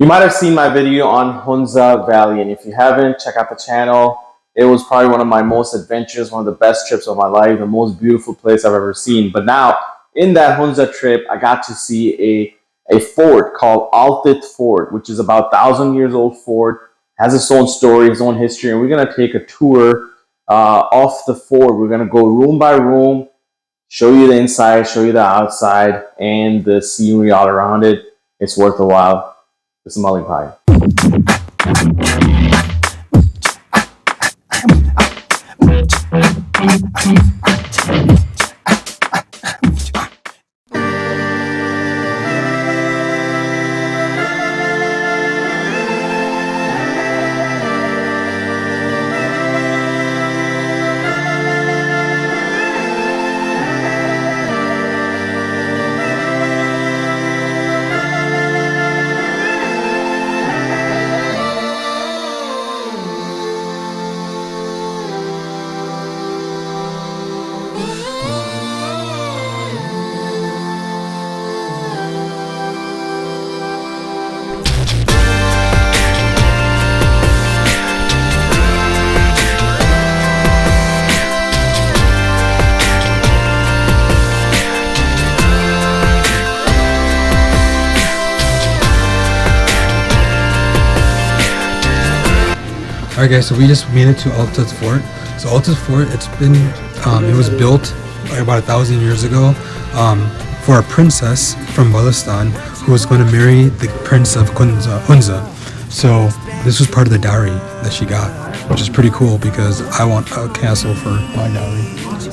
You might have seen my video on Hunza Valley, and if you haven't, check out the channel. It was probably one of my most adventurous, one of the best trips of my life, the most beautiful place I've ever seen. But now, in that Hunza trip, I got to see a fort called Altit Fort, which is about 1,000 years old fort, has its own story, its own history, and we're going to take a tour of the fort. We're going to go room by room, show you the inside, show you the outside, and the scenery all around it. It's worth a while. This is Malik Bhai. Alright guys, so we just made it to Altit Fort. So Altit Fort, it was built about 1,000 years ago for a princess from Baltistan who was going to marry the prince of Hunza. So this was part of the dowry that she got, which is pretty cool because I want a castle for my dowry.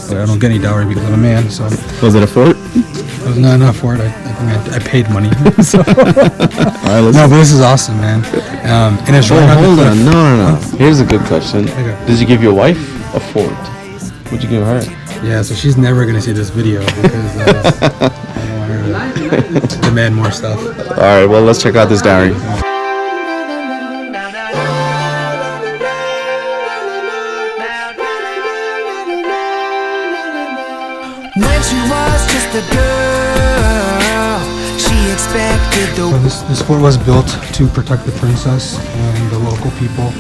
But I don't get any dowry because I'm a man, so... Was it a fort? It was not enough for it. I think I paid money. So. Alright, No, but this is awesome, man. And it's right hold on. No. Here's a good question. Okay. Did you give your wife a fort? What'd you give her? Yeah, so she's never going to see this video because I don't want her to demand more stuff. Alright, well, let's check out this dowry. When she was just a girl, she expected the... So this fort was built to protect the princess and the local people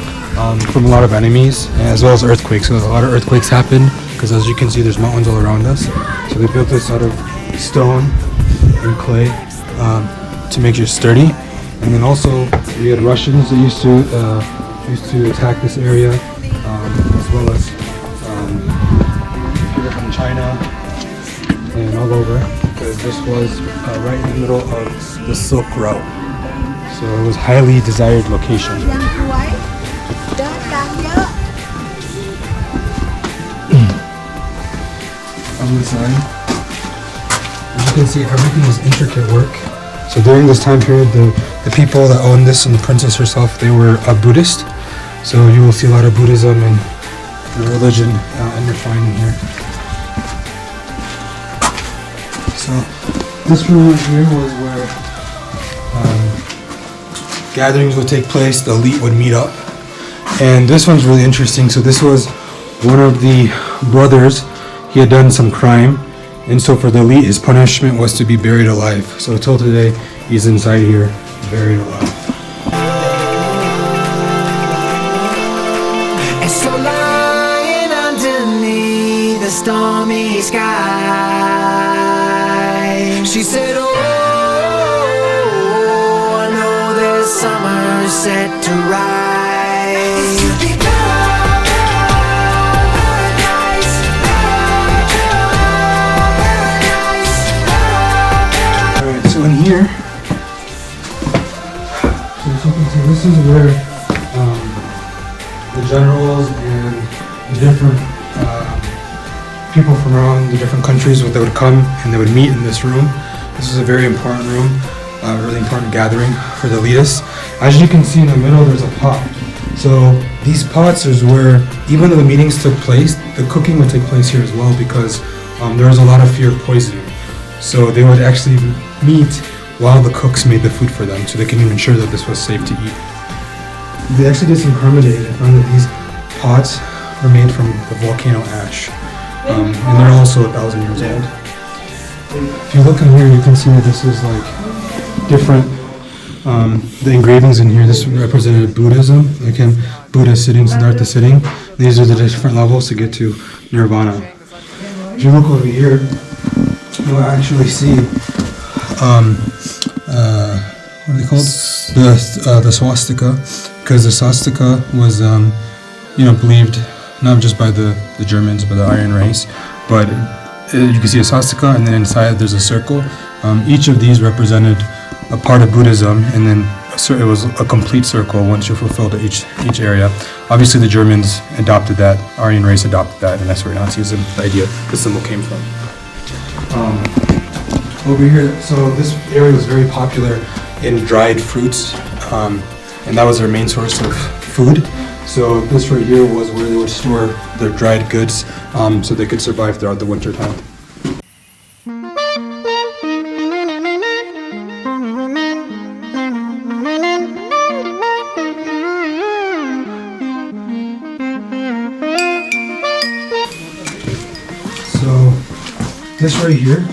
from a lot of enemies, as well as earthquakes. So a lot of earthquakes happen because, as you can see, there's mountains all around us. So they built this out of stone and clay to make it sturdy. And then also we had Russians that used to attack this area, as well as people from China and all over, because this was right in the middle of the Silk Route. So it was a highly desired location. On the side, as you can see, everything is intricate work. So during this time period, the people that owned this and the princess herself, they were a Buddhist. So you will see a lot of Buddhism and the religion intertwined in here. So this room right here was where gatherings would take place, the elite would meet up. And this one's really interesting. So this was one of the brothers. He had done some crime, and so for the elite, his punishment was to be buried alive. So until today, he's inside here, buried alive. And so lying underneath the stormy sky, she said, oh, I know there's summer set to rise. So in here, so as you can see, this is where the generals and the different people from around the different countries they would come and they would meet in this room. This is a very important room, a really important gathering for the elitists. As you can see in the middle, there's a pot. So these pots is where, even though the meetings took place, the cooking would take place here as well because there was a lot of fear of poisoning. So they would actually meet while the cooks made the food for them, so they can ensure that this was safe to eat. They actually did some carbon dating and found that these pots were made from the volcano ash, and they're also 1,000 years old. If you look in here, you can see that this is like different The engravings in here, this represented Buddhism. Again, Buddha sitting, Siddhartha sitting. These are the different levels to get to Nirvana. If you look over here, you'll actually see, what are they called? The swastika, because the swastika was, believed not just by the Germans, but the Aryan race. But you can see a swastika, and then inside there's a circle. Each of these represented a part of Buddhism, and then it was a complete circle once you fulfilled each area. Obviously, the Germans adopted that, Aryan race adopted that, and that's where Nazism, the idea, the symbol came from. Over here, so this area was very popular in dried fruits, and that was their main source of food. So this right here was where they would store their dried goods, so they could survive throughout the winter time. So this right here,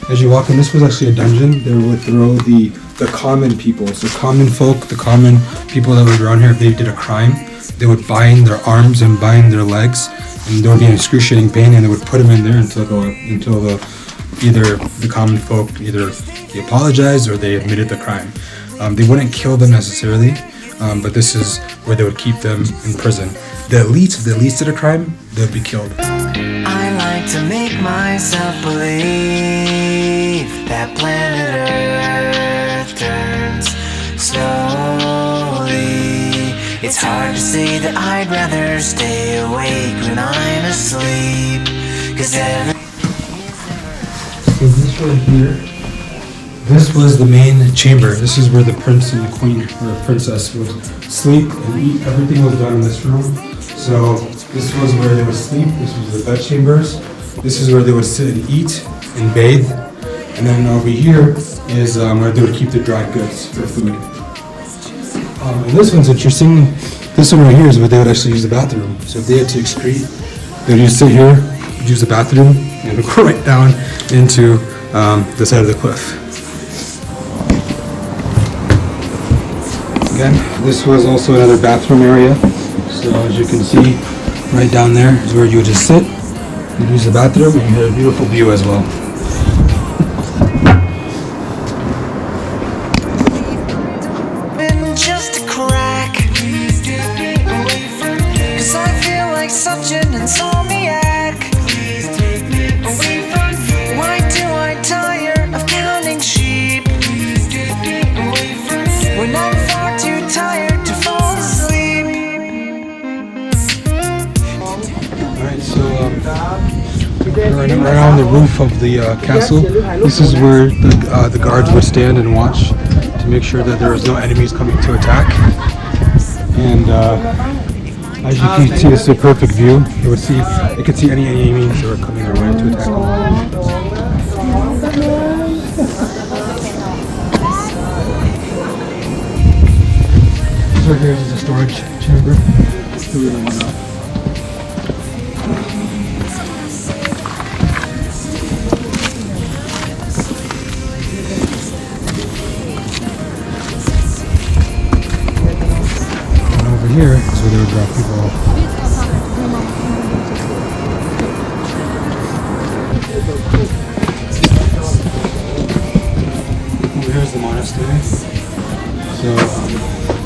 as you walk in, this was actually a dungeon. They would throw the common people, so common folk, the common people that were around here, if they did a crime, they would bind their arms and bind their legs, and there would be an excruciating pain, and they would put them in there until either the common folk either they apologized or they admitted the crime. They wouldn't kill them necessarily, but this is where they would keep them in prison. The elites, if the elites did a crime, they'd be killed. I like to make myself believe that planet Earth turns slowly. It's hard to say that I'd rather stay awake when I'm asleep, 'cause So this right here, this was the main chamber. This is where the prince and the queen or princess would sleep and eat. Everything was done in this room. So this was where they would sleep. This was the bed chambers. This is where they would sit and eat and bathe. And then over here is where they would keep the dried goods for food. And this one's interesting. This one right here is where they would actually use the bathroom. So if they had to excrete, they would just sit here, use the bathroom, and go right down into the side of the cliff. Again, this was also another bathroom area. So as you can see, right down there is where you would just sit and use the bathroom, and you had a beautiful view as well. just a crack, 'cause I feel like such an insomniac. Why do I tire of counting sheep when I'm far too tired to fall asleep? Alright, so right around the roof of the castle, this is where the guards would stand and watch to make sure that there was no enemies coming to attack. And as you can see, this is a perfect view. They could see any enemies that were coming their way to attack them. So here is the storage chamber. Here is where they would drop people off. Over here is the monastery. So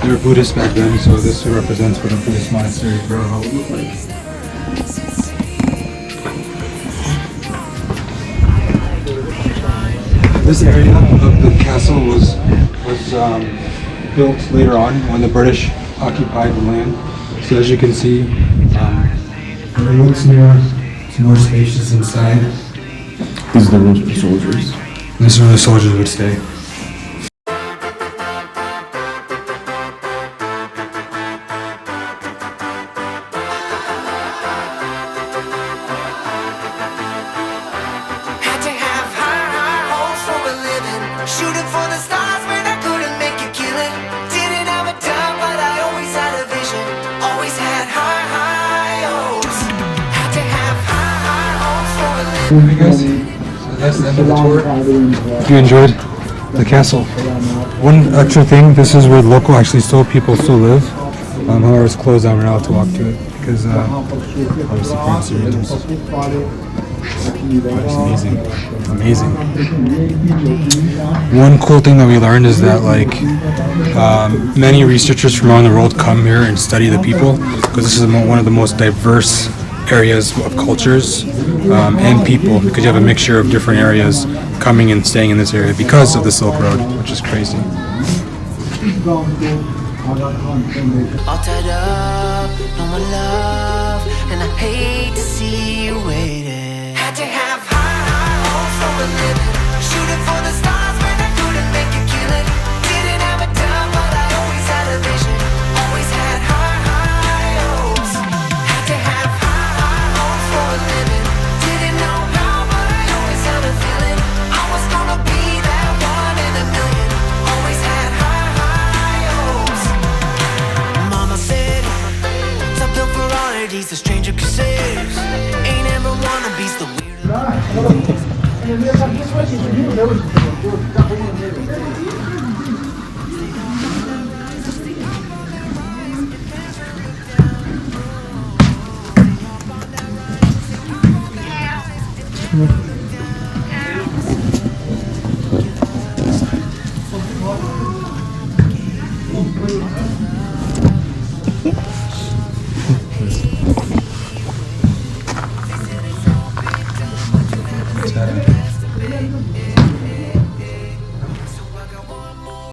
they were Buddhists back then, so this represents what a Buddhist monastery would look like. This area of the castle was built later on when the British occupied the land. So as you can see, it looks more spacious inside. These are the rooms for the soldiers. This is where the soldiers would stay. Had to have high hopes for a living, shooting for the stars when I couldn't make a killing. Didn't have a dime, but I always had a vision. Always had high hopes. Had to have high hopes for a living. Hey guys, so that's the end of the tour. If you enjoyed, the castle. One extra thing, this is where local people still live. However, it's closed down. We're not allowed to walk to it because obviously privacy reasons. It's amazing. Amazing. One cool thing that we learned is that many researchers from around the world come here and study the people because this is one of the most diverse areas of cultures and people, because you have a mixture of different areas coming and staying in this area because of the Silk Road, which is crazy. All tied up, no more love, and I hate to see you waiting. Had to have high hopes for a living, shooting for the stars when I couldn't make a killing. Didn't have a dime, but I always had a vision. Always had high hopes. Had to have high hopes for a living. Didn't know how, but I always had a feeling I was gonna be that one in a million. Always had high hopes. Mama said, top built varieties, the stranger crusaders. Ain't ever wanna be the weird.